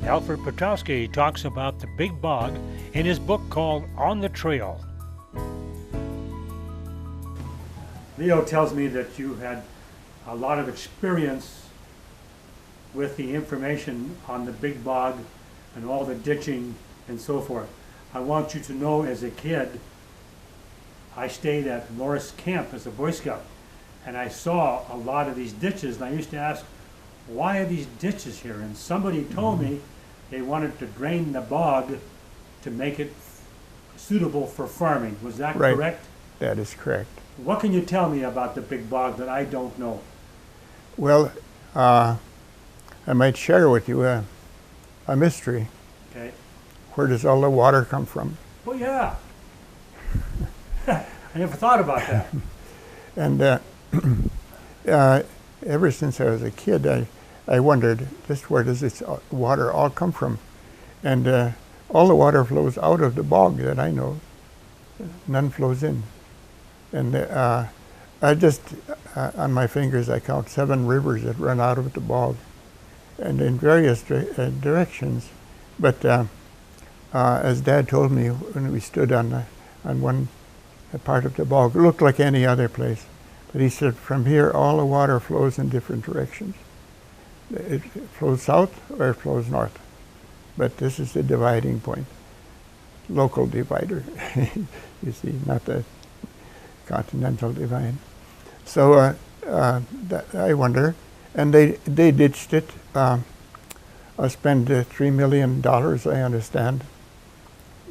Alfred Petrowske talks about the Big Bog in his book called On the Trail. Leo tells me that you had a lot of experience with the information on the Big Bog and all the ditching and so forth. I want you to know, as a kid, I stayed at Norris Camp as a Boy Scout, and I saw a lot of these ditches, and I used to ask, why are these ditches here? And somebody told me they wanted to drain the bog to make it suitable for farming. Was that correct? That is correct. What can you tell me about the Big Bog that I don't know? Well, I might share with you a mystery. Okay. Where does all the water come from? Well, yeah. I never thought about that. And ever since I was a kid, I wondered, just where does this water all come from? And all the water flows out of the bog that I know. None flows in. And I just, on my fingers, I count 7 rivers that run out of the bog, and in various directions. But as Dad told me when we stood on one part of the bog, it looked like any other place. But he said, from here, all the water flows in different directions. It flows south or it flows north. But this is the dividing point, local divider, you see, not the continental divide. So I wonder, and they ditched it. I spent $3 million, I understand.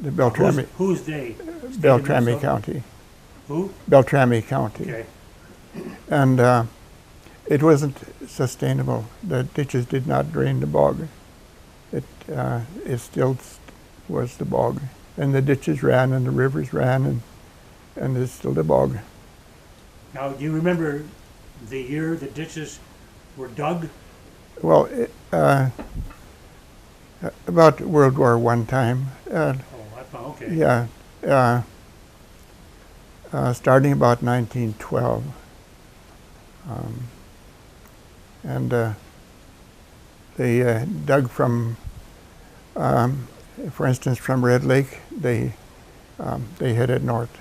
The Beltrami. Who's they? Beltrami County. Who? Beltrami County. Okay. And it wasn't sustainable. The ditches did not drain the bog. It still was the bog. And the ditches ran and the rivers ran and it's still the bog. Now, do you remember the year the ditches were dug? Well, about World War I time. Okay. Yeah, starting about 1912. And they dug from, for instance, from Red Lake, they headed north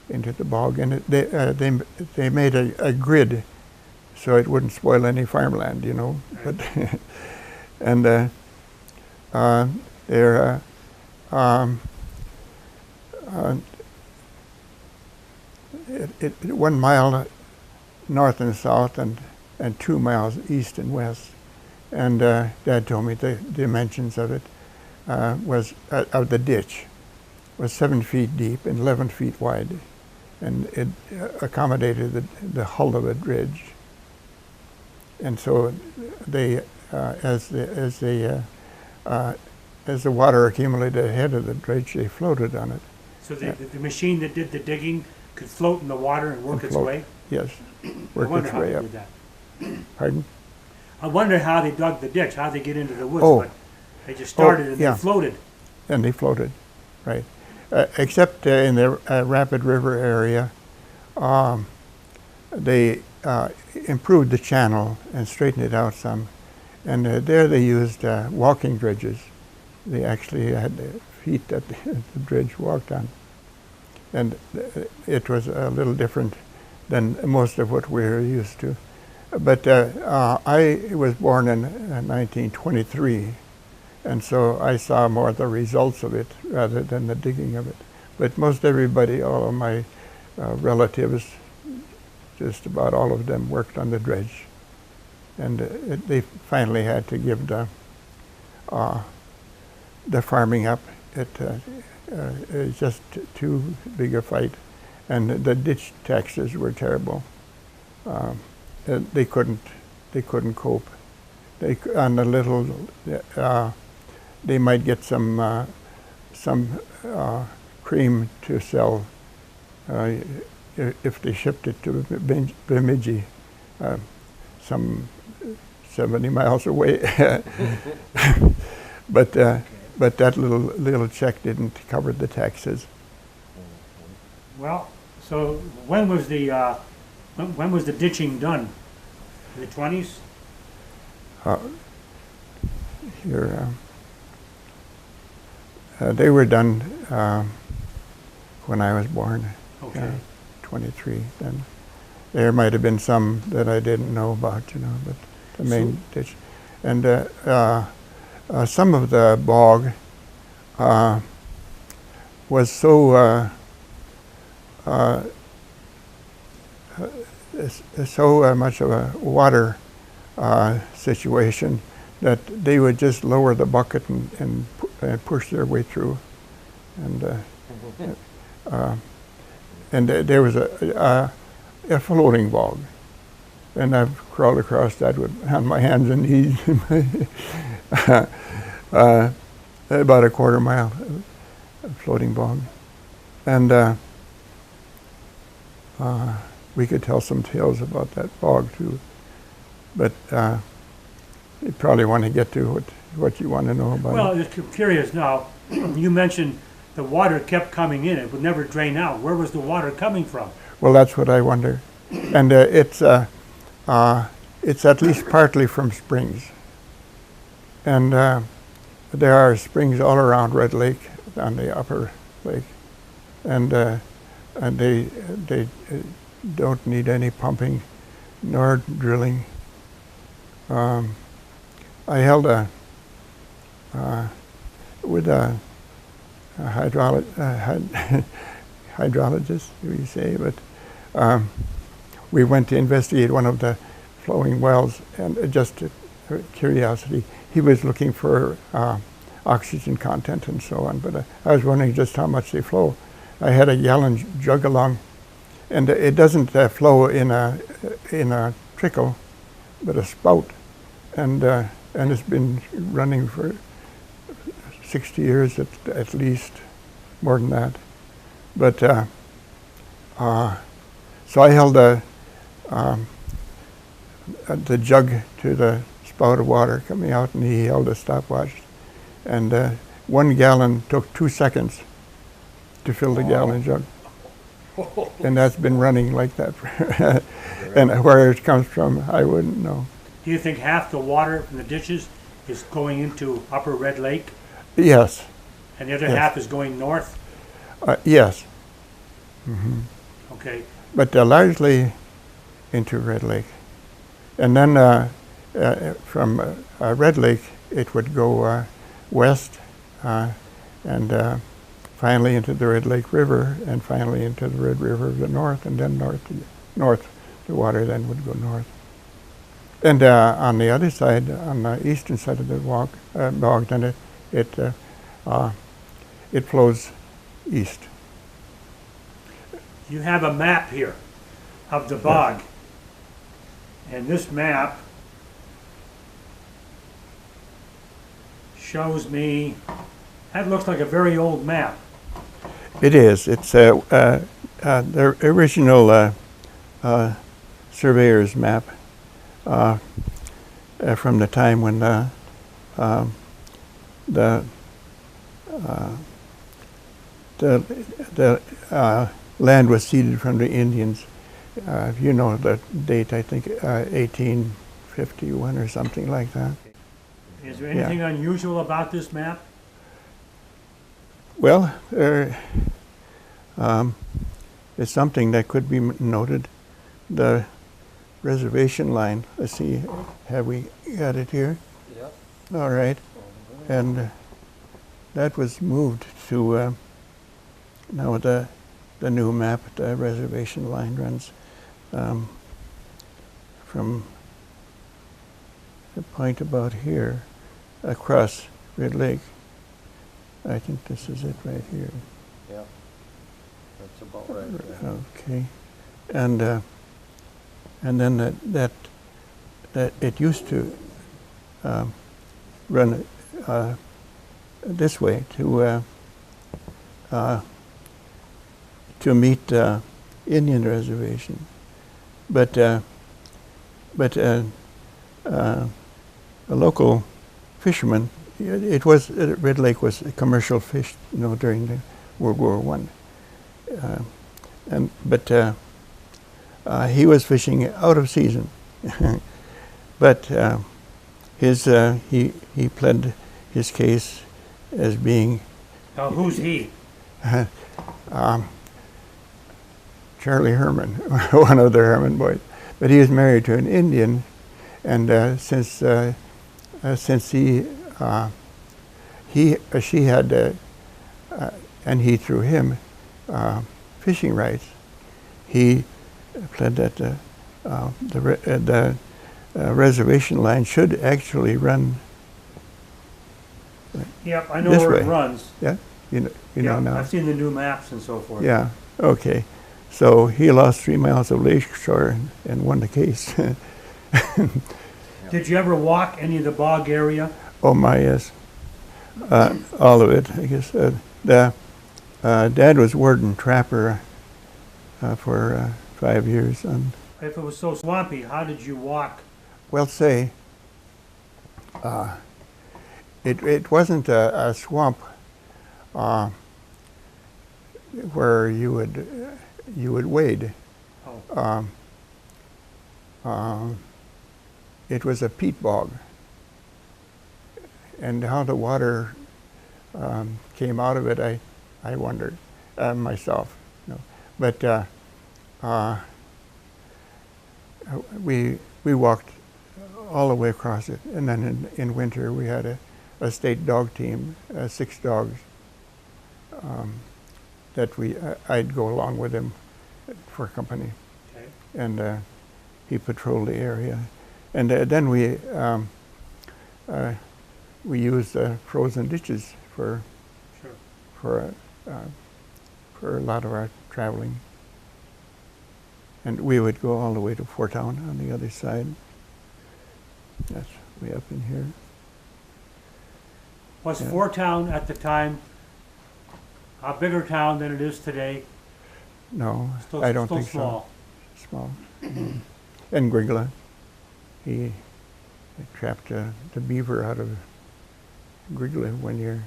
into the bog, and they made a grid so it wouldn't spoil any farmland, you know. But and they're 1 mile north and south, and 2 miles east and west. And Dad told me the dimensions of it was of the ditch was 7 feet deep and 11 feet wide, and it accommodated the hull of a dredge. And so they, as the water accumulated ahead of the dredge, they floated on it. So the machine that did the digging could float in the water and work its way? Yes, work its way up. Did that. Pardon? I wonder how they dug the ditch, how they get into the woods. Oh. But they just started and they floated. And they floated, right. Except in the Rapid River area, they improved the channel and straightened it out some. And there they used walking dredges. They actually had feet that the dredge walked on. And it was a little different than most of what we're used to. But I was born in 1923, and so I saw more of the results of it rather than the digging of it. But most everybody, all of my relatives, just about all of them worked on the dredge. And they finally had to give the farming up. It was just too big a fight. And the ditch taxes were terrible. They couldn't cope. On the little, they might get some cream to sell if they shipped it to Bemidji, some 70 miles away. But that little check didn't cover the taxes. Well, so when was the ditching done? In the 20s? Here, they were done when I was born. Okay. 23 then. There might have been some that I didn't know about, but the main ditch. And some of the bog was so so much of a water situation that they would just lower the bucket and push their way through. And there was a floating bog, and I've crawled across that on my hands and knees. About a quarter mile floating bog, and we could tell some tales about that bog too, but you probably want to get to what you want to know about it. Well, just curious now, you mentioned the water kept coming in, it would never drain out. Where was the water coming from? Well, that's what I wonder, and it's at least partly from springs, and there are springs all around Red Lake on the upper lake, and they don't need any pumping nor drilling. I held with a hydrologist, we say, but we went to investigate one of the flowing wells, and just for curiosity, he was looking for oxygen content and so on, but I was wondering just how much they flow. I had a gallon jug along, and it doesn't flow in a trickle, but a spout, and it's been running for 60 years at least, more than that. But so I held the jug to the spout of water coming out, and he held a stopwatch, and 1 gallon took 2 seconds to fill the gallon jug, and that's been running like that. And where it comes from, I wouldn't know. Do you think half the water from the ditches is going into Upper Red Lake? Yes. And the other half is going north? Yes. Mm-hmm. Okay. But largely into Red Lake. And then from Red Lake, it would go west and finally into the Red Lake River, and finally into the Red River of the north, and then north. The water then would go north. And on the other side, on the eastern side of the bog, then it flows east. You have a map here of the bog, and this map shows me, that looks like a very old map. It is. It's the original surveyor's map from the time when the land was ceded from the Indians. You know the date, I think 1851 or something like that. Is there anything unusual about this map? Well, it's something that could be noted. The reservation line, let's see, have we got it here? Yep. All right. And that was moved to, now the new map, the reservation line runs from the point about here across Red Lake. I think this is it right here. Yeah, that's about right. Yeah. Okay, and then that it used to run this way to meet Indian reservation, but a local fisherman. Red Lake was a commercial fish, during the World War I, but he was fishing out of season, but he pled his case as being Now, who's he? Charlie Herman, one of the Herman boys. But he was married to an Indian, and since she had, and he through him, fishing rights, he pled that the reservation line should actually run. Yep, I know This where way. it runs. Yeah, you know Yeah, now. I've seen the new maps and so forth. Yeah. Okay. So he lost 3 miles of lakeshore and won the case. Did you ever walk any of the bog area? Oh my, yes. All of it, I guess. Dad was warden trapper for 5 years. And If it was so swampy, how did you walk? well, say, it wasn't a swamp where you would wade. Oh. It was a peat bog, and how the water came out of it, I wondered myself. No. But we walked all the way across it, and then in winter we had a state dog team, 6 dogs, that I'd go along with him for company, Okay. and he patrolled the area, and then we used frozen ditches Sure. for a lot of our traveling, and we would go all the way to Fort Town on the other side. That's way up in here. Was Yeah. Fort Town at the time a bigger town than it is today? No, Still, I don't still think small. so. Small. And Grigla, he trapped the beaver out of Grigla 1 year.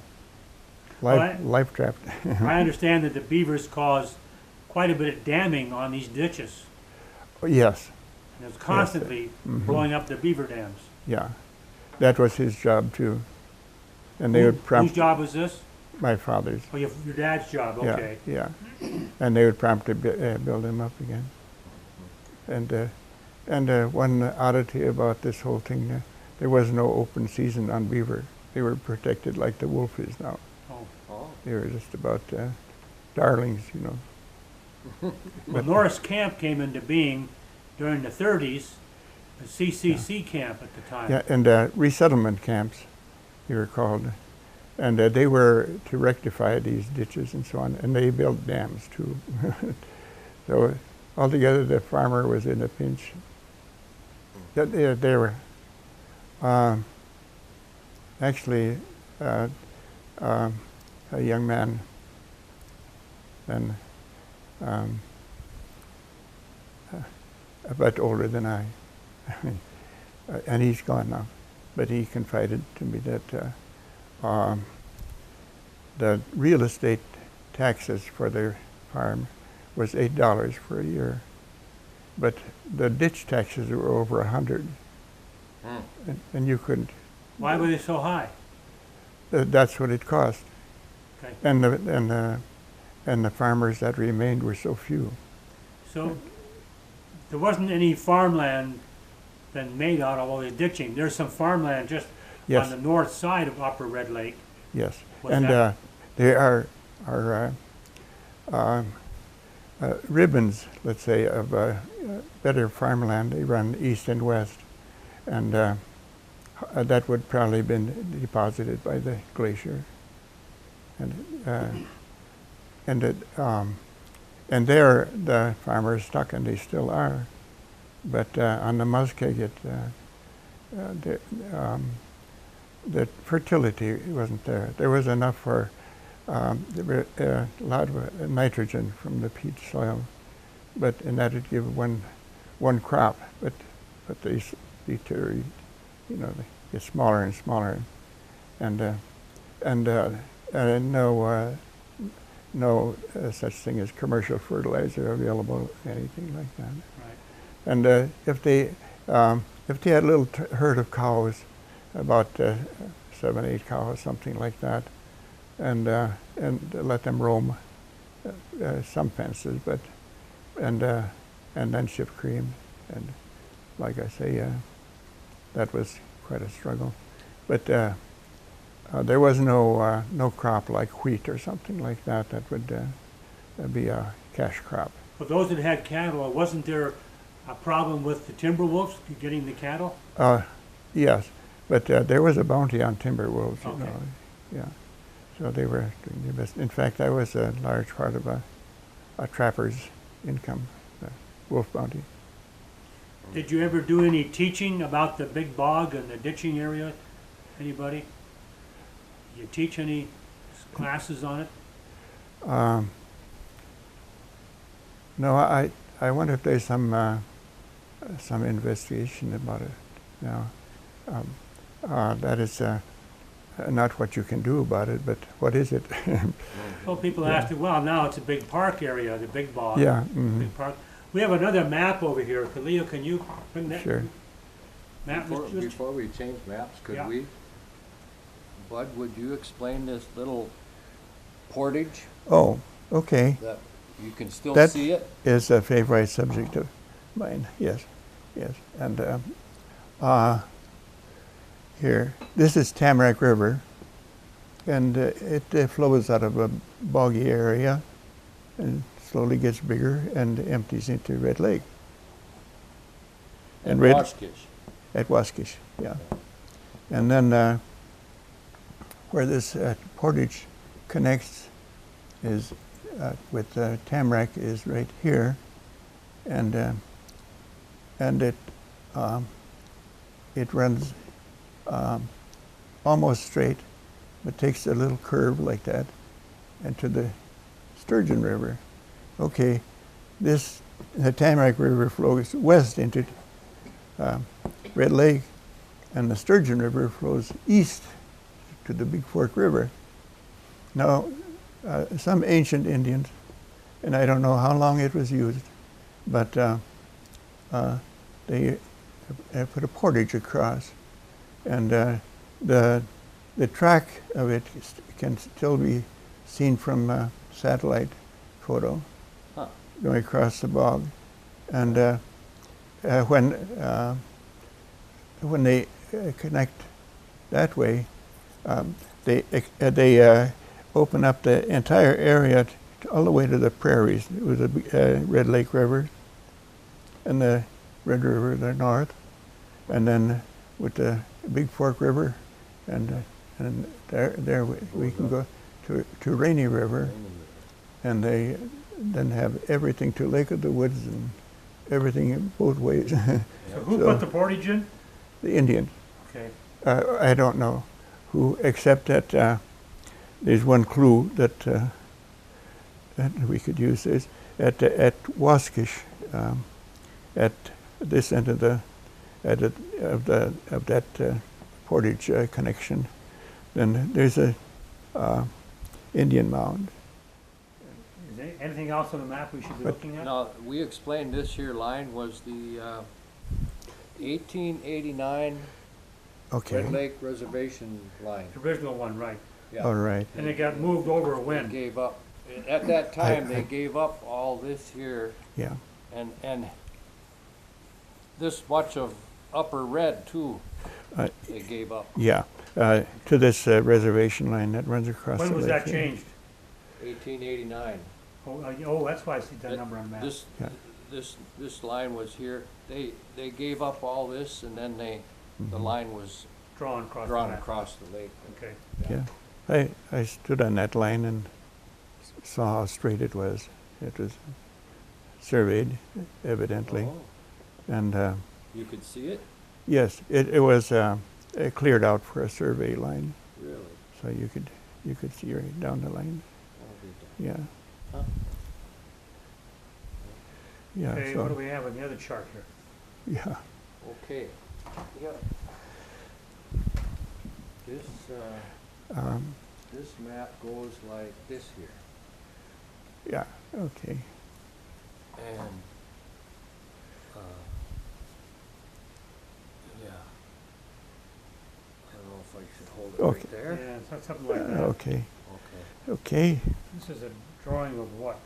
Life trapped. I understand that the beavers caused quite a bit of damming on these ditches. Yes, And it was constantly blowing up the beaver dams. yeah. That was his job too. And they would Whose prompt job was this? my father's. Oh, your dad's job, Yeah, okay. yeah. And they would promptly build him up again. And one oddity about this whole thing, there was no open season on beaver. They were protected like the wolf is now. Oh. Oh, They were just about darlings, you know. Well, Norris Camp came into being during the 30s, a CCC camp at the time. Yeah, and resettlement camps, they were called. And they were to rectify these ditches and so on, and they built dams too. So altogether, the farmer was in a pinch. They were actually a young man, then a bit older than I, and he's gone now. But he confided to me that the real estate taxes for their farm was $8 for a year, but the ditch taxes were over 100, and you couldn't. Why were they so high? That's what it cost, Okay. and the farmers that remained were so few. So there wasn't any farmland then made out of all the ditching. There's some farmland just Yes. on the north side of Upper Red Lake. Yes, Was and that- there are ribbons, let's say, of better farmland. They run east and west, and that would probably been deposited by the glacier, and there the farmers stuck, and they still are. But on the Muskegit, the fertility wasn't there. There was enough for there were a lot of nitrogen from the peat soil, and that would give one crop. But they deteriorate, you know, they get smaller and smaller, and no such thing as commercial fertilizer available, anything like that. Right. And if they had a little herd of cows, about 7, 8 cows, something like that, and let them roam some fences, but and then ship cream, and like I say, that was quite a struggle. But there was no crop like wheat or something like that that would be a cash crop. For those that had cattle, wasn't there a problem with the timber wolves getting the cattle? Yes, but there was a bounty on timber wolves, you Okay. know. Yeah, so they were doing their best. In fact, that was a large part of a trapper's income, the wolf bounty. Did you ever do any teaching about the Big Bog and the ditching area? Anybody? Did you teach any classes on it? No, I wonder if there's some investigation about it now. That is not what you can do about it, but what is it? Well, people ask, well, now it's a big park area, the Big Bog. Yeah. Mhm. Big park. We have another map over here. Leo, can you bring that Sure. map? Just- Before we change maps, could Yeah. we? Bud, would you explain this little portage Oh, okay. that you can still That see it? is a favorite subject of mine. Yes, yes. And here, this is Tamarack River, and it flows out of a boggy area, and slowly gets bigger and empties into Red Lake. And Red Waskish. at Waskish, yeah. And then where this portage connects is with Tamarack is right here, and it runs almost straight, but takes a little curve like that, into the Sturgeon River. Okay, the Tamarack River flows west into Red Lake, and the Sturgeon River flows east to the Big Fork River. Now, some ancient Indians, and I don't know how long it was used, but they put a portage across, and the track of it can still be seen from satellite photo. Huh. Going across the bog, and when they connect that way, they open up the entire area all the way to the prairies. It was a Red Lake River, and the Red River to the north, and then with the Big Fork River, and there we can go to Rainy River, and they then have everything to Lake of the Woods and everything both ways. So who put the portage in? The Indians. Okay. I don't know who, except that there's one clue that we could use is at Waskish, at this end of that portage connection. Then there's a Indian mound. Is there anything else on the map we should be looking at? Now, we explained this here line was the 1889 Okay. Red Lake Reservation line. The original one, right. Yeah. All right. And it got moved over They when? gave up. At that time, I- they gave up all this here, Yeah. and this much of Upper Red too. Uh, They gave up. Yeah. To this reservation line that runs across When the was lake that there. changed? 1889. Oh, that's why I see that number on the map. This Yeah. this line was here. They gave up all this, and then the line was Drawn across the drawn map. across the lake. Okay. Yeah. I stood on that line and saw how straight it was. It was surveyed, evidently. Oh, And you could see it? yes, it was cleared out for a survey line, Really? so you could see right down the line. That'll be Yeah. Huh. Yeah. Okay, So what do we have on the other chart here? yeah. Okay. Yeah. This Um, this map goes like this here, yeah. Okay. and yeah. I don't know if I should hold it Okay. right there. Yeah, something like that. Okay. Okay. Okay, This is a drawing of what?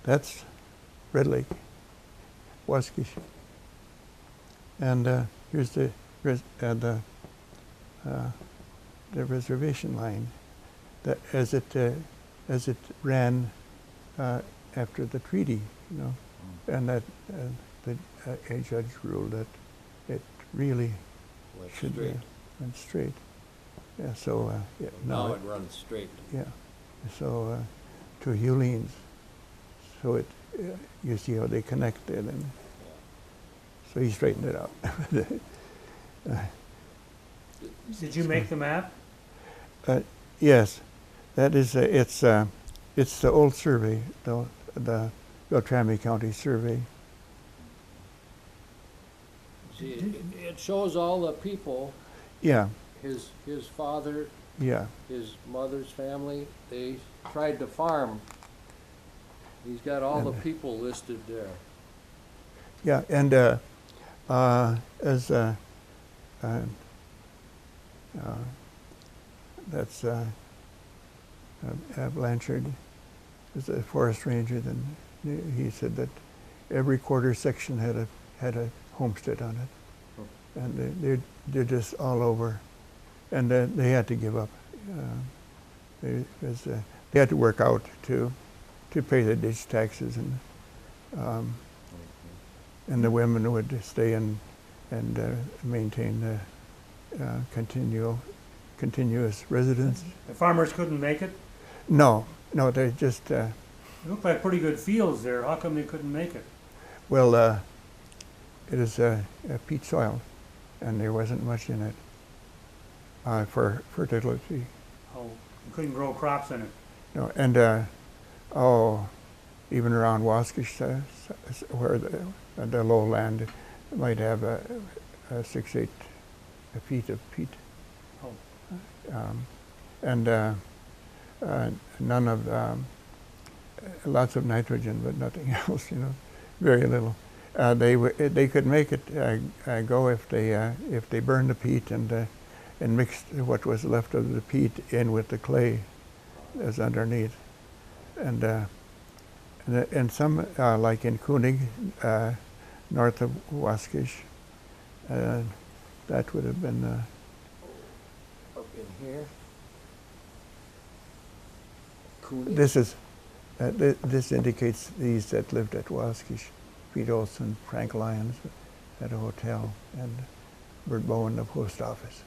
that's Red Lake, Waskish. And here's the reservation line that as it ran after the treaty, you know, and that a judge ruled that it really Went should straight. went straight. Yeah, so yeah, Now it runs straight. yeah, so to Hulene's, so it you see how they connected, and so he straightened it out. Did you make the map? Yes, that is it's the old survey, the Beltrami County survey. See, it shows all the people, Yeah, his father, yeah, his mother's family, they tried to farm. He's got all the And, people listed there. yeah, and as that's Blanchard is a forest ranger. Then he said that every quarter section had a homestead on it, and they're just all over, and they had to give up because they had to work out to pay the ditch taxes, and the women would stay and maintain continuous residence. The farmers couldn't make it? No, they just It looked like pretty good fields there. How come they couldn't make it? well, it is a peat soil, and there wasn't much in it for fertility. Oh, you couldn't grow crops in it. No, and even around Waskish, where the lowland might have 6-8 feet of peat, Oh, and none of lots of nitrogen, but nothing else. You know, very little. They could make it go if they burned the peat and mixed what was left of the peat in with the clay that's underneath, and some like in Koenig, north of Waskish, that would have been Up in here. Cooney? this indicates these that lived at Waskish. Pete Olson, Frank Lyons at a hotel, and Bert Bowen, the post office.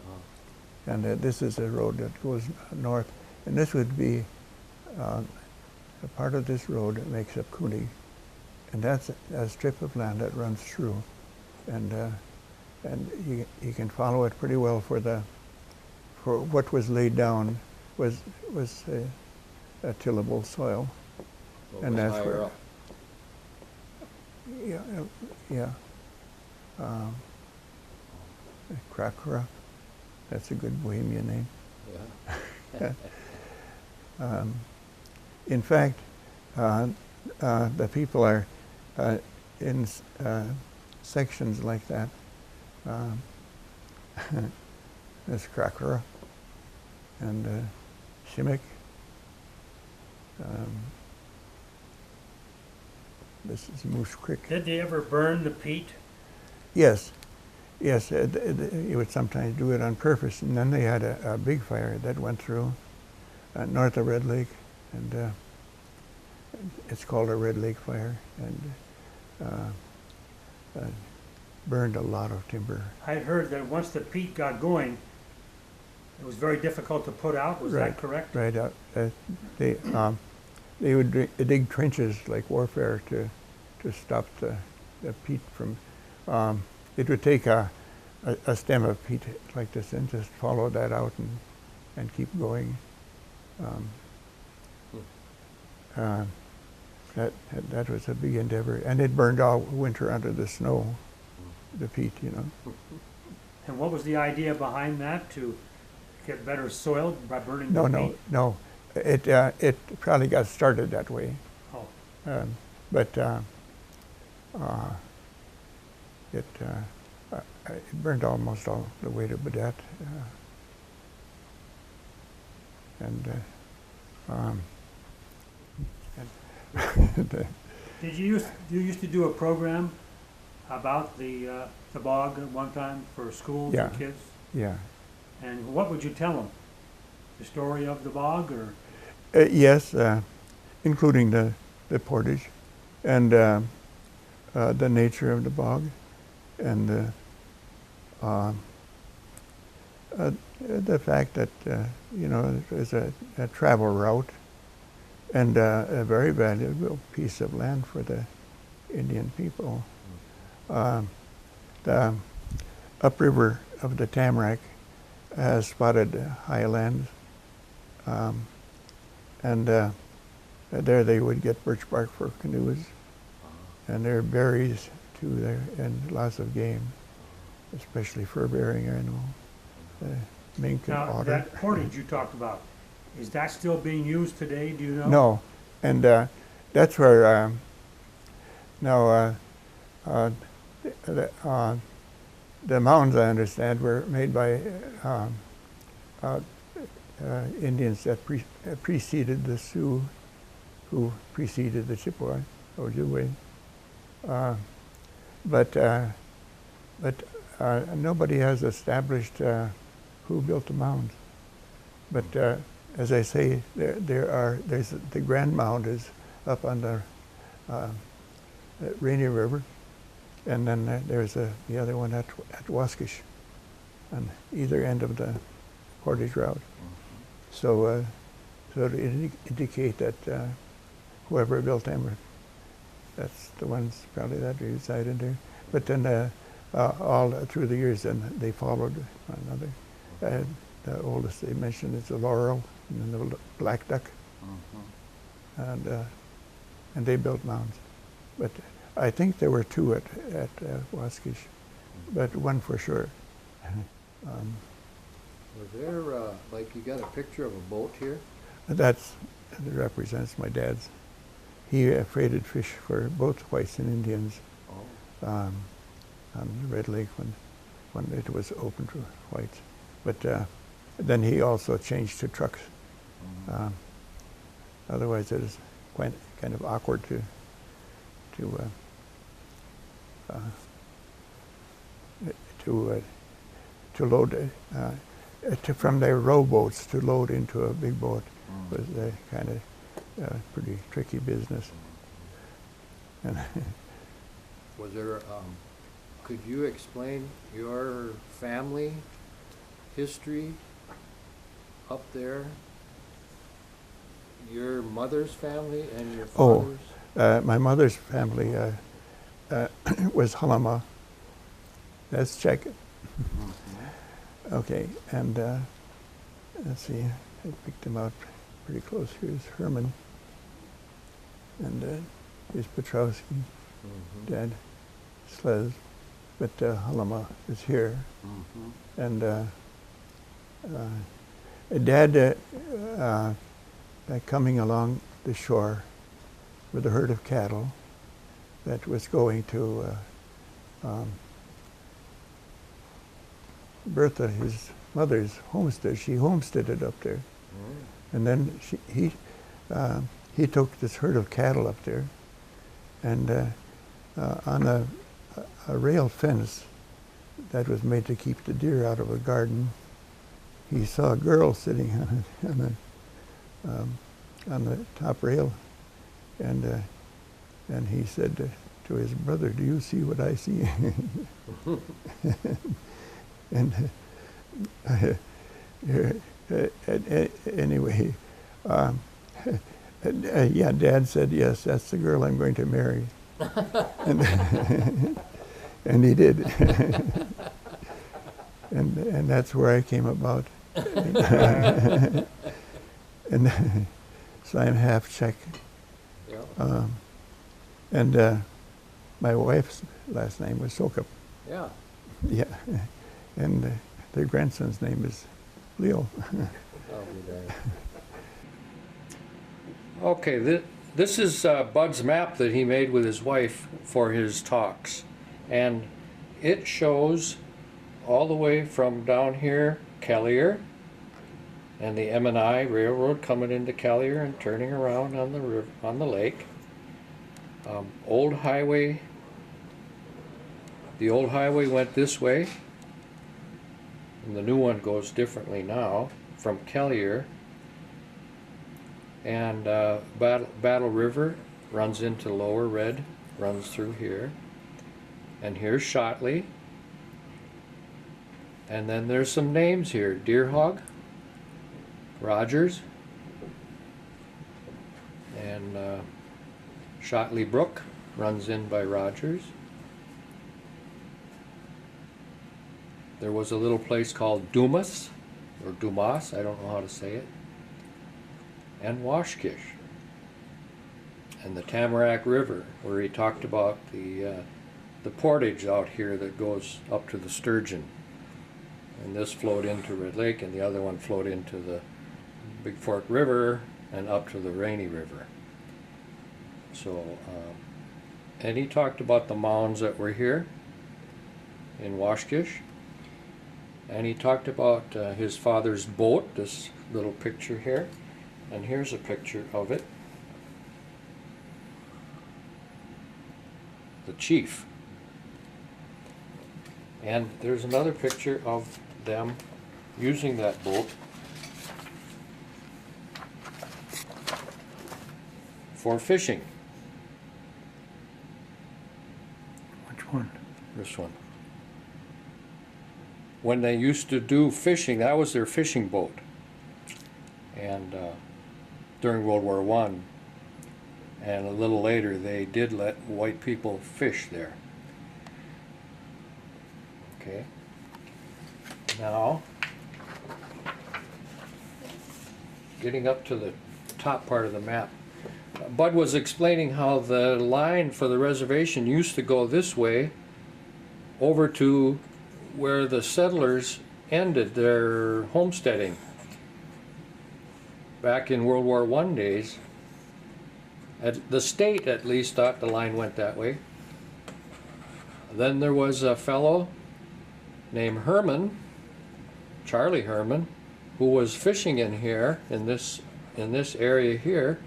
Oh. And this is a road that goes north, and this would be a part of this road that makes up Cooney, and that's a strip of land that runs through, and you can follow it pretty well for what was laid down was a tillable soil, So it and was that's higher where. up. Yeah. Krakura, that's a good Bohemian name. Yeah. In fact, the people are in sections like that. There's Krakura and Shimmick. This is Moose Creek. did they ever burn the peat? Yes, you would sometimes do it on purpose, and then they had a big fire that went through north of Red Lake, and it's called a Red Lake fire, and burned a lot of timber. I heard that once the peat got going, it was very difficult to put out. Was that correct? Right out. They would dig trenches like warfare to stop the peat from. It would take a stem of peat like this and just follow that out and keep going. That was a big endeavor, and it burned all winter under the snow, the peat, you know. And what was the idea behind that, to get better soil by burning No, the peat? no. It probably got started that way, Oh, but it burned almost all the way to Baudette. and, um, Did you used to do a program about the bog at one time for schools Yeah. and kids? yeah. And what would you tell them? The story of the bog, or? Yes, including the portage and the nature of the bog and the fact that, you know, it was a travel route and a very valuable piece of land for the Indian people. The upriver of the Tamarack has spotted highlands, and there they would get birch bark for canoes, and there are berries too there, and lots of game, especially fur-bearing animals, mink and Now, otter. that portage you talked about, is that still being used today, do you know? No, and that's where now the mounds, I understand, were made by Indians that preceded the Sioux, who preceded the Chippewa, Ojibwe. But nobody has established who built the mounds. But as I say, there's the Grand Mound is up on the Rainy River, and then there's the other one at Waskish, on either end of the portage route. So to indicate that whoever built them, that's the ones probably that reside in there. But then all through the years, then they followed one another. The oldest they mentioned is the Laurel, and then the Black Duck, and they built mounds. But I think there were two at Waskish, but one for sure. Was there, like, you got a picture of a boat here? That represents my dad's. He freighted fish for both whites and Indians on the Red Lake when it was open to whites. But then he also changed to trucks. Otherwise, it is quite kind of awkward to load from their rowboats to load into a big boat was a kind of pretty tricky business. And Was there, could you explain your family history up there? Your mother's family and your father's? My mother's family was Halama. That's Czech. Okay, and let's see, I picked them out pretty close. Here's Herman, and here's Petrowske, Dad, Slez, but Halama is here. And Dad coming along the shore with a herd of cattle that was going to Bertha, his mother's homestead. She homesteaded up there, and then he took this herd of cattle up there, and on a rail fence that was made to keep the deer out of a garden, he saw a girl sitting on the top rail, and he said to his brother, "Do you see what I see?" And anyway, yeah, Dad said, "Yes, that's the girl I'm going to marry," and he did, and that's where I came about, and so I'm half Czech, and my wife's last name was Sokap. Yeah. Yeah. And their grandson's name is Leo. Okay, this is Bud's map that he made with his wife for his talks. And it shows all the way from down here, Kellier, and the M&I Railroad coming into Callier and turning around on the river, on the lake. Old highway. The old highway went this way, and the new one goes differently now from Callier. And Battle River runs into Lower Red, runs through here. And here's Shotley. And then there's some names here. Deerhog, Rogers, and Shotley Brook runs in by Rogers. There was a little place called Dumas, or Dumas, I don't know how to say it, and Washkish. And the Tamarack River, where he talked about the portage out here that goes up to the Sturgeon. And this flowed into Red Lake, and the other one flowed into the Big Fork River and up to the Rainy River. So, and he talked about the mounds that were here in Washkish. And he talked about his father's boat, this little picture here. And here's a picture of it. The chief. And there's another picture of them using that boat for fishing. Which one? This one. When they used to do fishing, that was their fishing boat. And during World War I, and a little later, they did let white people fish there. Okay. Now, getting up to the top part of the map, Bud was explaining how the line for the reservation used to go this way over to where the settlers ended their homesteading back in World War I days. The state at least thought the line went that way. Then there was a fellow named Herman, Charlie Herman, who was fishing in here in this area here,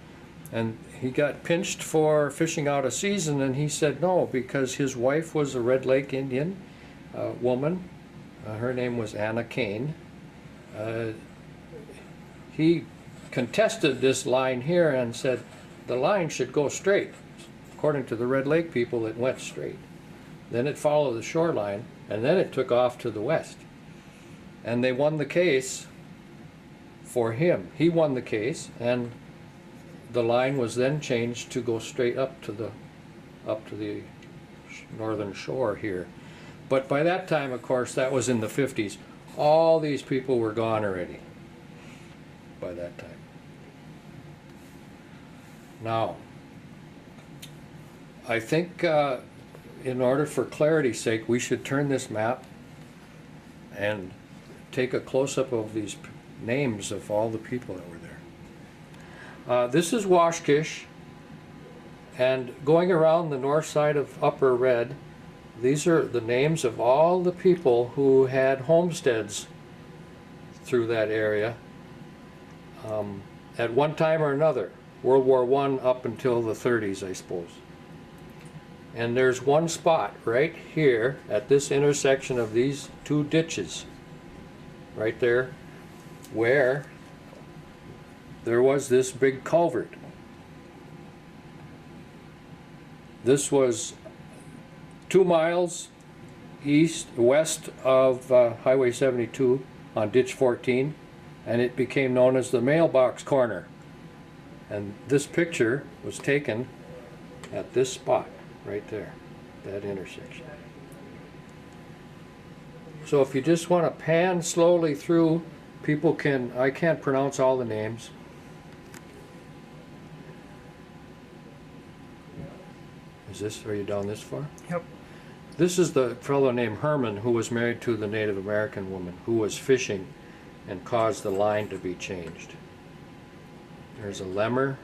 and he got pinched for fishing out of season, and he said no, because his wife was a Red Lake Indian woman. Her name was Anna Kane. He contested this line here and said the line should go straight. According to the Red Lake people, it went straight. Then it followed the shoreline, and then it took off to the west. And they won the case for him. He won the case, and the line was then changed to go straight up to the northern shore here. But by that time, of course, that was in the 50s. All these people were gone already by that time. Now, I think in order for clarity's sake, we should turn this map and take a close-up of these names of all the people that were there. This is Washkish, and going around the north side of Upper Red, these are the names of all the people who had homesteads through that area at one time or another. World War I up until the 30s, I suppose. And there's one spot right here at this intersection of these two ditches, right there, where there was this big culvert. This was 2 miles west of Highway 72 on Ditch 14, and it became known as the Mailbox Corner. And this picture was taken at this spot right there, that intersection. So if you just want to pan slowly through, people can, I can't pronounce all the names. Is this, are you down this far? Yep. This is the fellow named Herman who was married to the Native American woman who was fishing and caused the line to be changed. There's a lemur.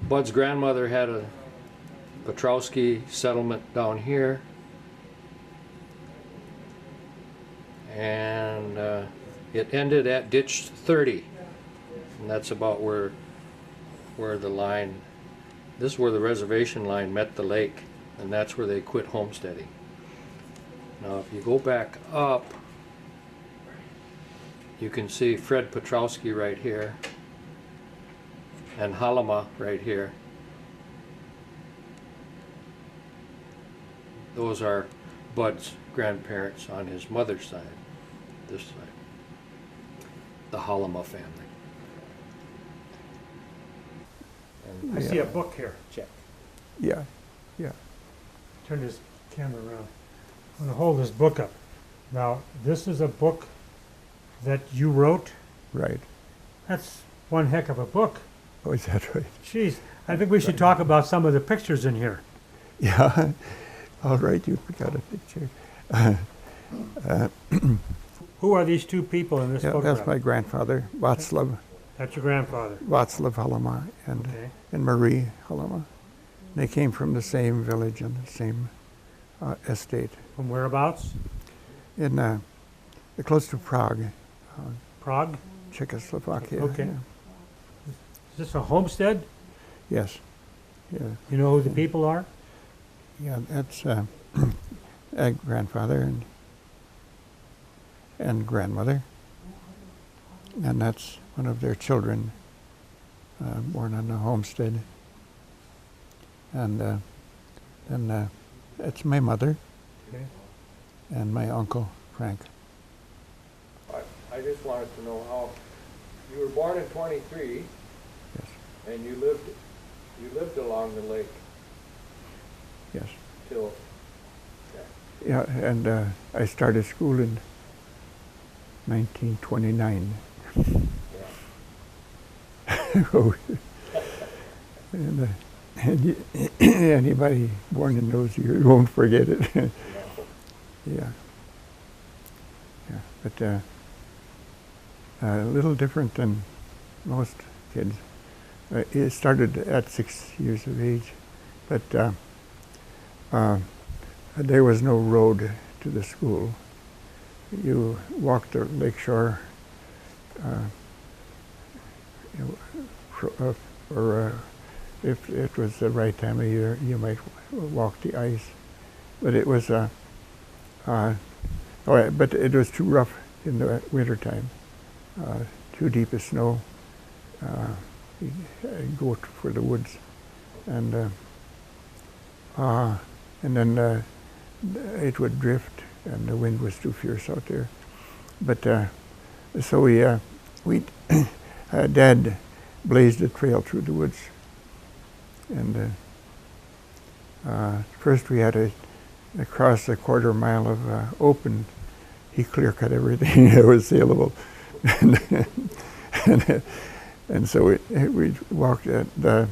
Bud's grandmother had a Petrowske settlement down here. and it ended at ditch 30, and that's about where the line, this is where the reservation line met the lake, and that's where they quit homesteading. Now if you go back up, you can see Fred Petrowske right here and Halama right here. Those are Bud's grandparents on his mother's side, this side, the Halama family. And I see a book here, Jack. Yeah. Turn this camera around. I'm going to hold this book up. Now, this is a book that you wrote. Right. That's one heck of a book. Oh, is that right? Jeez, I think we should talk about some of the pictures in here. Yeah. All right, you got a picture. Who are these two people in this Yeah, photograph? that's my grandfather, Václav That's your grandfather. Halama and Okay. Marie Halama. They came from the same village and the same estate From whereabouts? in close to Prague, Prague? Czechoslovakia. Okay. Yeah. Is this a homestead? Yes. Yeah. You know who the people are? Yeah. That's a grandfather and grandmother, and that's one of their children, born on a homestead. And then it's my mother Okay. and my uncle Frank. I just wanted to know how, you were born in 23, Yes. and you lived along the lake Yes. till, Yeah, and I started school in 1929. Oh, and anybody born in those years won't forget it. Yeah. Yeah, but a little different than most kids. It started at 6 years of age, but there was no road to the school. You walked the lakeshore, or if it was the right time of year, you might walk the ice. But it was, but it was too rough in the wintertime, too deep of snow. You go for the woods, and then it would drift, and the wind was too fierce out there. But so we Dad blazed a trail through the woods, and first we had to cross a quarter mile of open. He clear cut everything that was saleable, and so we walked the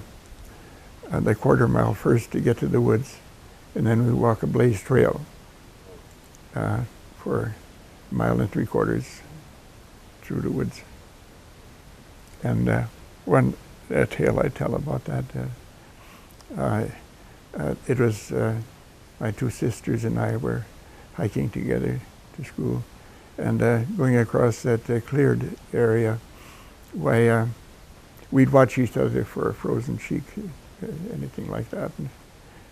quarter mile first to get to the woods, and then we walk a blazed trail for 1.75 miles through the woods. And one tale I tell about that, it was my two sisters and I were hiking together to school, and going across that cleared area, why we'd watch each other for a frozen cheek, anything like that.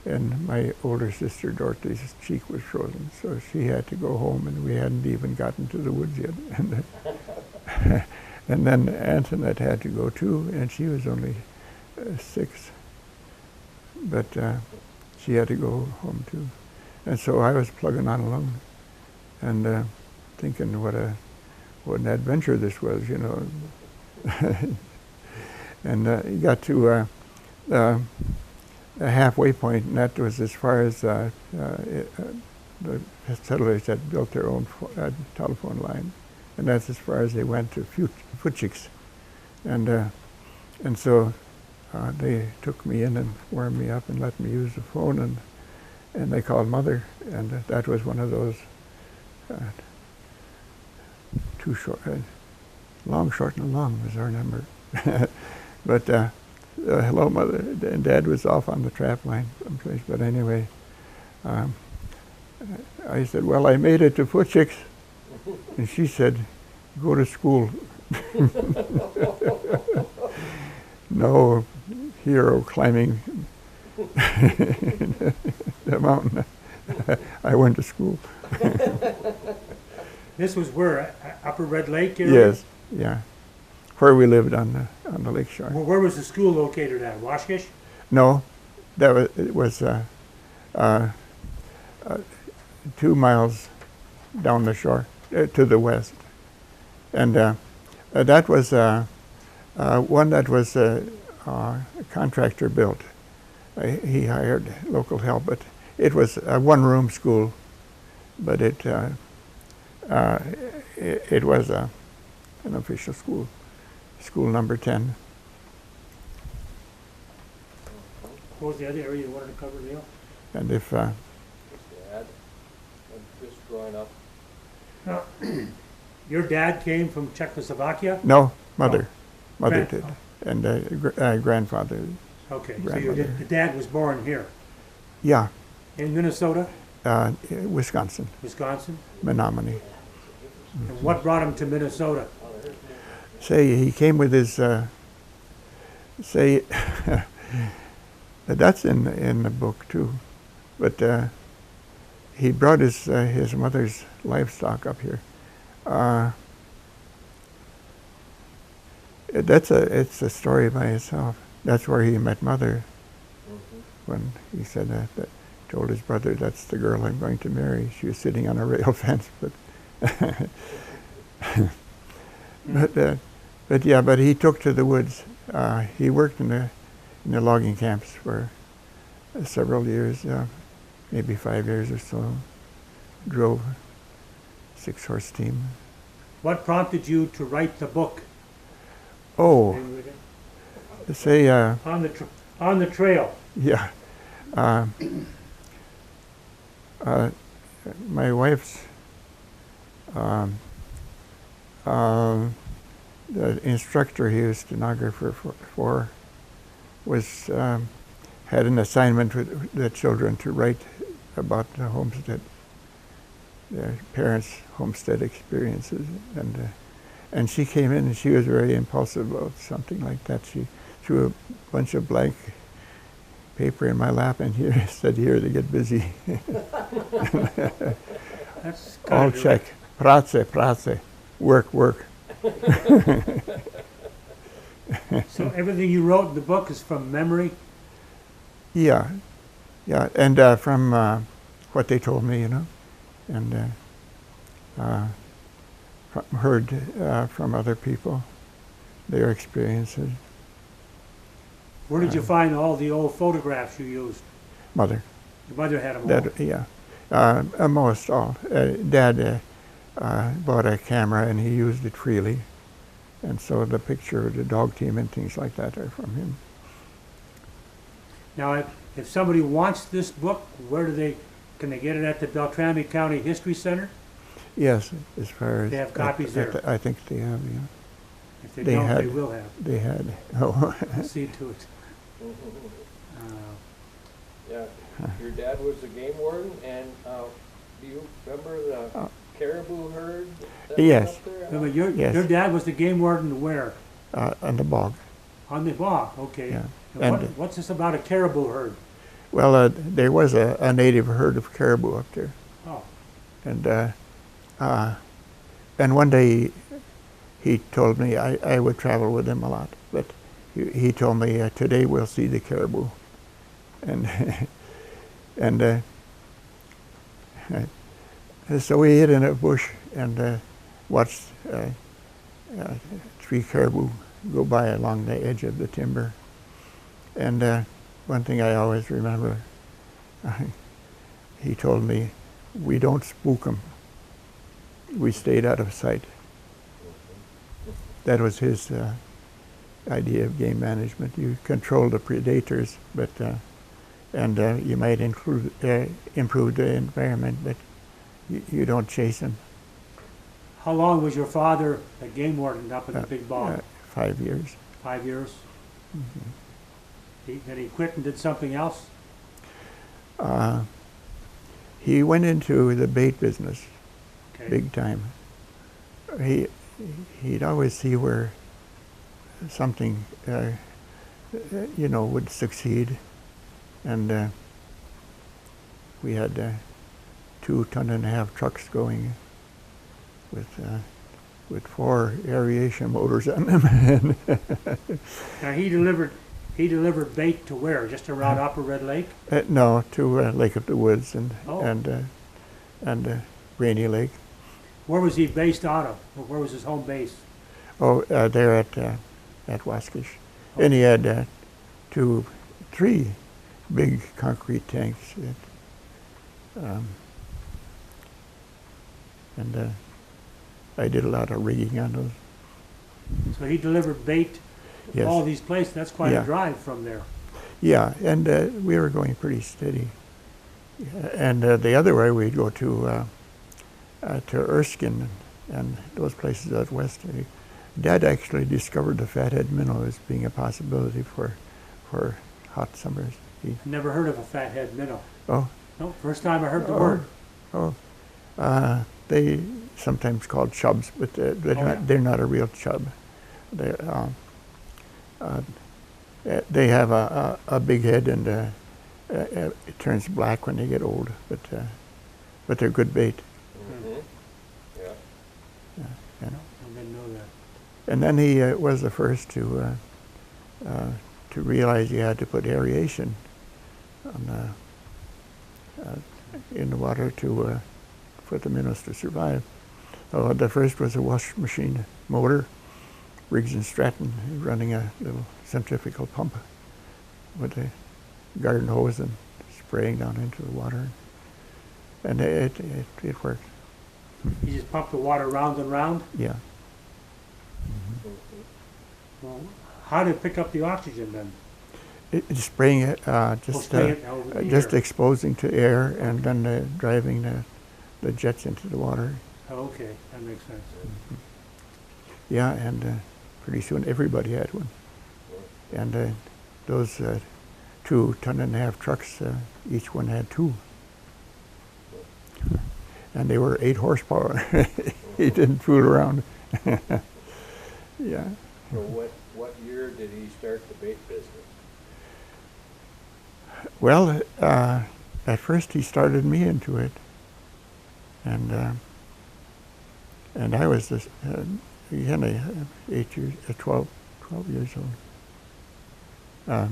And my older sister Dorothy's cheek was frozen, so she had to go home, and we hadn't even gotten to the woods yet. And then Antoinette had to go too, and she was only 6, but she had to go home too. And so I was plugging on along, and thinking what an adventure this was, you know. And you got to a halfway point, and that was as far as the settlers had built their own telephone line, and that's as far as they went to Petrowske. And so they took me in and warmed me up and let me use the phone, and they called Mother, and that was one of those too short, long, short, and long was our number. But hello, Mother, and Dad was off on the trap line someplace. But anyway, I said, well, I made it to Petrowske. And she said, go to school. No hero climbing the mountain. I went to school. This was where? Upper Red Lake area? Yes, yeah. Where we lived on the lake shore. Well, where was the school located at? Washkish? No, it was 2 miles down the shore to the west. And that was one that was a contractor built. He hired local help, but it was a one-room school, but it was an official school, school number 10. What was the other area you wanted to cover, Leo? And if Dad, just growing up. Now, your dad came from Czechoslovakia? no, mother Grand- did, and grandfather. Okay, so Grandmother. the dad was born here, Yeah, in Minnesota, Wisconsin, Wisconsin? Menominee. And what brought him to Minnesota? Say he came with his that's in the book too, but he brought his mother's livestock up here. It's a story by itself. That's where he met Mother. When he said that told his brother, "That's the girl I'm going to marry." She was sitting on a rail fence, but but he took to the woods. He worked in the logging camps for several years, maybe 5 years or so. Drove 6-horse team. What prompted you to write the book? Oh, say On the trail. yeah. My wife's the instructor he was stenographer for was had an assignment with the children to write about the homestead, their parents' homestead experiences, and she came in and she was very impulsive about something like that. She threw a bunch of blank paper in my lap and here said, "Here, to get busy." That's All kind of check. Prace, work. So everything you wrote in the book is from memory? Yeah, and from what they told me, and heard from other people, their experiences. Where did you find all the old photographs you used? Mother, Your mother had them all. yeah, most all. Dad bought a camera and he used it freely, and so the picture of the dog team and things like that are from him. Now, if somebody wants this book, can they get it at the Beltrami County History Center? Yes, as far as They have copies there. I think they have. Yeah, If they They don't, they had. will have. they had. Oh, I'll see to it. Yeah, your dad was the game warden, and do you remember the caribou herd? That was Yes. up there? Remember, Yes. your dad was the game warden where? on the bog. On the bog, okay. Yeah. And what's this about a caribou herd? Well, there was a native herd of caribou up there, Oh, and one day he told me I would travel with him a lot, but he told me today we'll see the caribou, and and so we hid in a bush and watched 3 caribou go by along the edge of the timber, and one thing I always remember, he told me, "We don't spook them. We stayed out of sight." That was his idea of game management. You control the predators, but and you might improve the environment, but you don't chase them. how long was your father a game warden up in the Big Bog? 5 years. 5 years? Then he quit and did something else? He went into the bait business Okay. big time, he he'd always see where something would succeed, and we had 2.5-ton trucks going with 4 aeration motors on them. Now he delivered bait to where? Just around Upper Red Lake? No, to Lake of the Woods and Oh. and Rainy Lake. Where was he based out of? Or where was his home base? Oh, there at Waskish, and he had 3 big concrete tanks, and I did a lot of rigging on those. So he delivered bait to Yes. all these places. That's quite Yeah. a drive from there. Yeah, and we were going pretty steady. And the other way, we'd go to Erskine and those places out west. Dad actually discovered the fathead minnow as being a possibility for hot summers. I never heard of a fathead minnow. Oh, No, first time I heard the word. They sometimes called chubs, but they're not a real chub. They have a big head, and it turns black when they get old, but they're good bait. Mm-hmm. Yeah. And, I didn't know that. and then he was the first to realize you had to put aeration on in the water for the minnows to survive. The first was a wash machine motor, Riggs and Stratton, running a little centrifugal pump with a garden hose and spraying down into the water, and it worked. He just pumped the water round and round. Yeah. Well, how did it pick up the oxygen then? It's spraying it, Spraying it over the just air. exposing to air, and then driving the jets into the water. Oh, okay, that makes sense. Yeah, and pretty soon everybody had one. And those 2.5-ton trucks, each one had 2. And they were 8 horsepower. He didn't fool around. Yeah. So what year did he start the bait business? Well, at first he started me into it, and I was this, again 12 years old.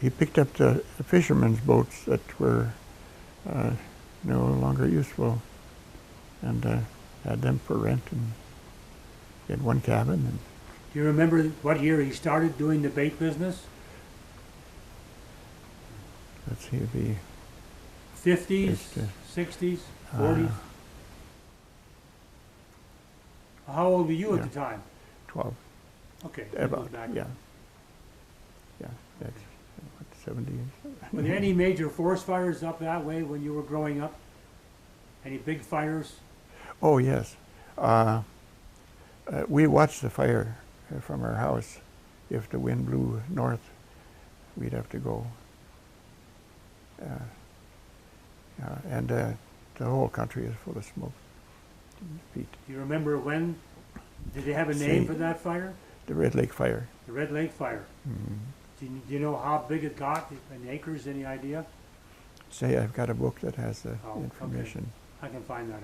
He picked up the fishermen's boats that were no longer useful, and had them for rent, and he had one cabin. And Do you remember what year he started doing the bait business? let's see, it'd be 50s, Just, 60s, 40s? How old were you yeah. at the time? 12. Okay, that goes About, back. yeah. Yeah, that's what, 70 years. Were there any major forest fires up that way when you were growing up? Any big fires? Oh, yes. We watched the fire from our house. If the wind blew north, we'd have to go. And the whole country is full of smoke. Pete. Do you remember when? Did they have a name Say- for that fire? The Red Lake Fire. The Red Lake Fire. Mm-hmm. Do you know how big it got in acres? Any idea? Say, I've got a book that has the Oh, okay. information. I can find that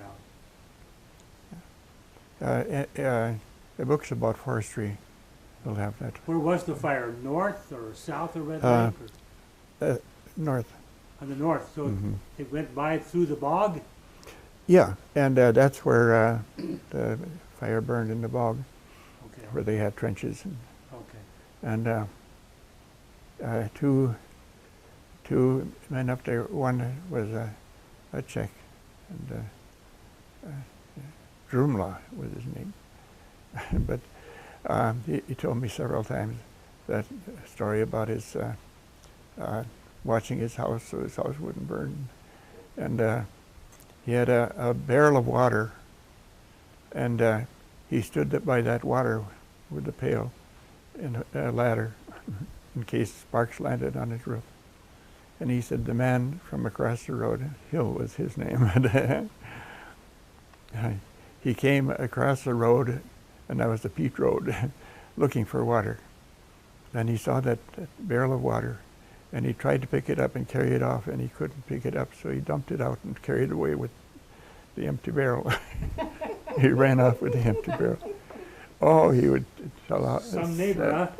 out. The book's about forestry. We'll have that. Where was the fire? North or south of Red Uh, Lake? Or North. on the north. So Mhm. it went by through the bog? Yeah, and that's where the fire burned in the bog, Okay. where they had trenches. Okay. And two men up there. One was a Czech, and Drumla was his name. But he told me several times that story about his watching his house so his house wouldn't burn. And he had a barrel of water, and he stood by that water with the pail and a ladder in case sparks landed on his roof. And he said the man from across the road, Hill was his name. He came across the road, and that was the Pete Road, looking for water. Then he saw that barrel of water, and he tried to pick it up and carry it off, and he couldn't pick it up, so he dumped it out and carried it away with the empty barrel. He ran off with the empty barrel. Oh, he would tell how Some neighbor,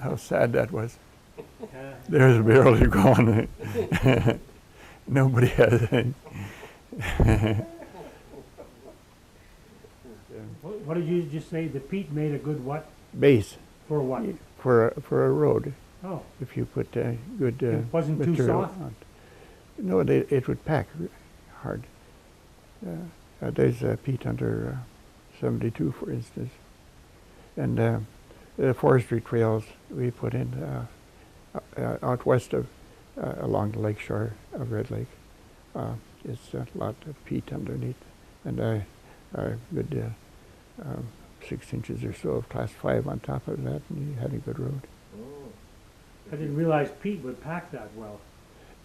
how sad that was. huh? There's a barrel gone. Nobody has any. What did you just say? The peat made a good what? Base For what? for a road. Oh, If you put good it wasn't too material soft? on it. No, it would pack hard. There's peat under 72, for instance. And the forestry trails we put in out west of, along the lake shore of Red Lake, it's a lot of peat underneath. And a good 6 inches or so of class 5 on top of that, and you had a good road. I didn't realize peat would pack that well.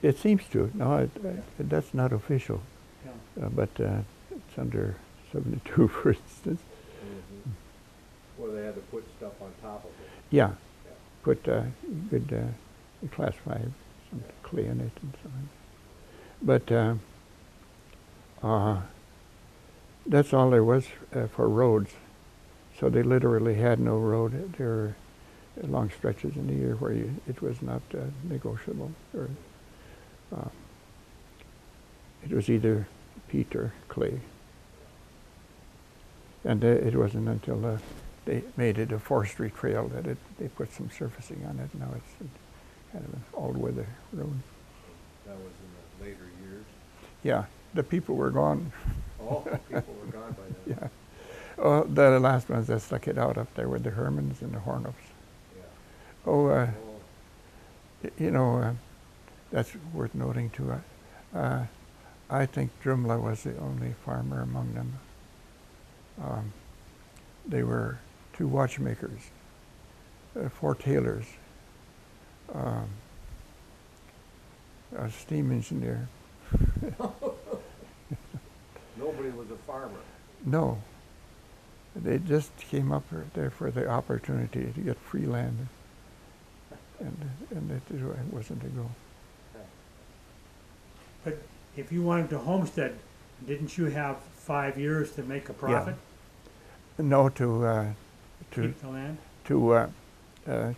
It seems to. No, that's not official, Yeah. but it's under 72, for instance. Where they had to put stuff on top of it. Yeah, put good class 5, some clay in it and so on. But that's all there was for roads. So they literally had no road. There were long stretches in the year where it was not negotiable. Or, it was either peat or clay. And it wasn't until they made it a forestry trail that they put some surfacing on it. Now it's kind of an all-weather road. That was in the later years. Yeah, the people were gone. Oh, people were gone by then. Yeah. Oh, the last ones that stuck it out up there were the Hermans and the Hornups. Yeah. Oh, Oh, you know, that's worth noting too. I think Drumla was the only farmer among them. They were 2 watchmakers, 4 tailors, a steam engineer. nobody was a farmer. No, they just came up there for the opportunity to get free land, and it wasn't to go. But if you wanted to homestead, didn't you have 5 years to make a profit? No, to Keep the land? to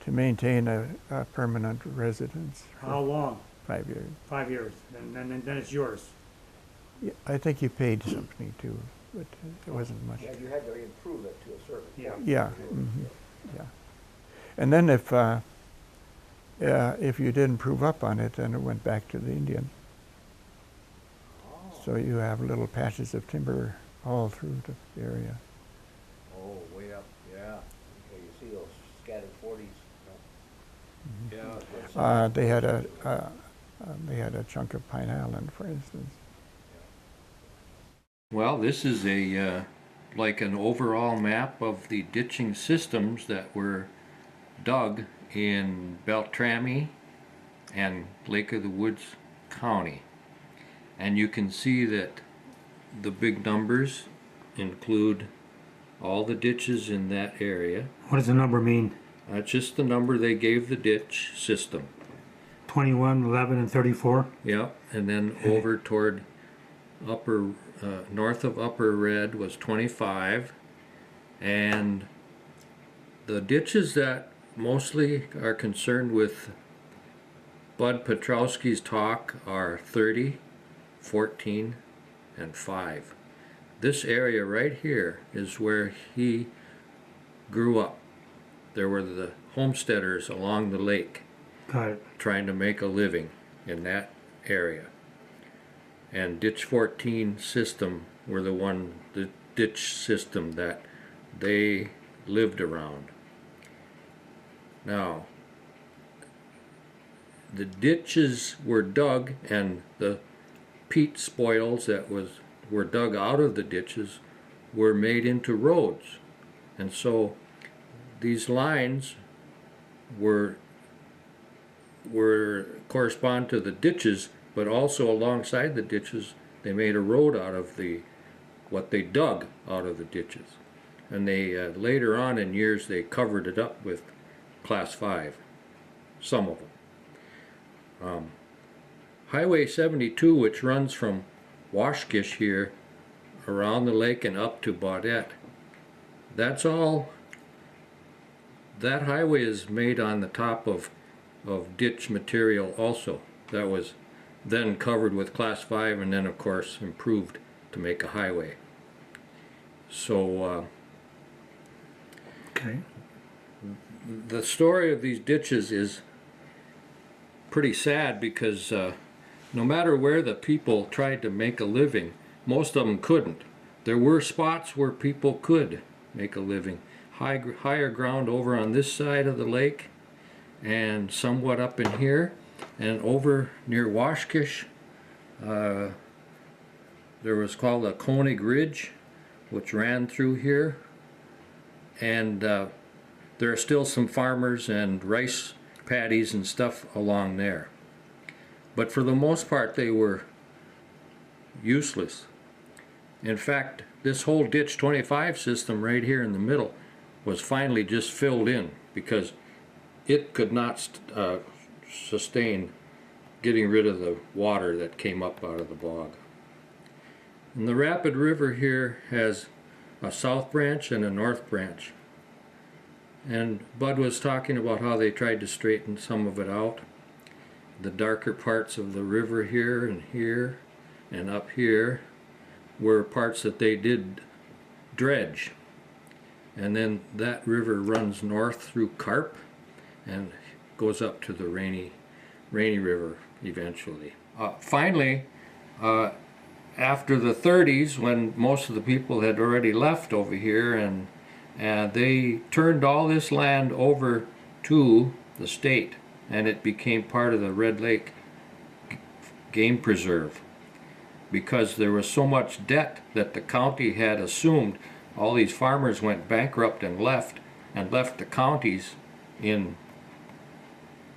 maintain a permanent residence. for How long? 5 years. 5 years, and then it's yours. Yeah, I think you paid something too, but it wasn't much. Yeah, you had to improve it to a certain Yeah. point. Yeah, yeah. And then if you didn't prove up on it, then it went back to the Indian. Oh. So you have little patches of timber all through the area. Oh, way up, yeah. Okay, you see those scattered 40s. No? Yeah. That's They had a chunk of Pine Island, for instance. Well, this is like an overall map of the ditching systems that were dug in Beltrami and Lake of the Woods County. And you can see that the big numbers include all the ditches in that area. What does the number mean? That's just the number they gave the ditch system. 21, 11, and 34? Yeah, and then over toward north of Upper Red was 25, and the ditches that mostly are concerned with Bud Petrowske's talk are 30, 14, and 5. This area right here is where he grew up. There were the homesteaders along the lake Got it. trying to make a living in that area. And ditch 14 system were the ditch system that they lived around. Now, the ditches were dug, and the peat spoils that were dug out of the ditches were made into roads. And so these lines were correspond to the ditches, but also alongside the ditches They made a road out of what they dug out of the ditches. And they, later on in years, they covered it up with Class 5, some of them. Highway 72, which runs from Washkish here, around the lake and up to Baudette, that's all, that highway is made on the top of ditch material also. That was then covered with Class 5 and then of course improved to make a highway. So Okay. the story of these ditches is pretty sad because no matter where the people tried to make a living, most of them couldn't. There were spots where people could make a living. Higher ground over on this side of the lake and somewhat up in here, and over near Washkish there was called a Koenig Ridge which ran through here, and there are still some farmers and rice paddies and stuff along there, but for the most part they were useless. In fact, this whole ditch 25 system right here in the middle was finally just filled in because it could not sustain getting rid of the water that came up out of the bog. And the Rapid River here has a south branch and a north branch. And Bud was talking about how they tried to straighten some of it out. The darker parts of the river here and up here were parts that they did dredge. And then that river runs north through Carp and goes up to the Rainy River eventually. Finally, after the 30s, when most of the people had already left over here, and they turned all this land over to the state, and it became part of the Red Lake Game Preserve, because there was so much debt that the county had assumed. All these farmers went bankrupt and left the counties in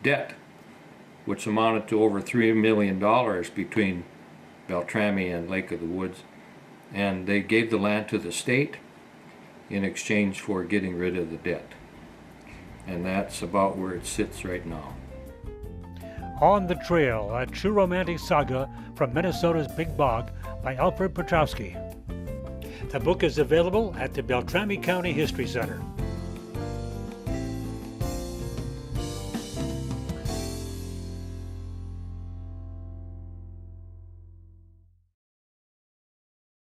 debt, which amounted to over $3 million between Beltrami and Lake of the Woods, and they gave the land to the state in exchange for getting rid of the debt. And that's about where it sits right now. On the Trail, a true romantic saga from Minnesota's Big Bog by Alfred Petrowske. The book is available at the Beltrami County History Center.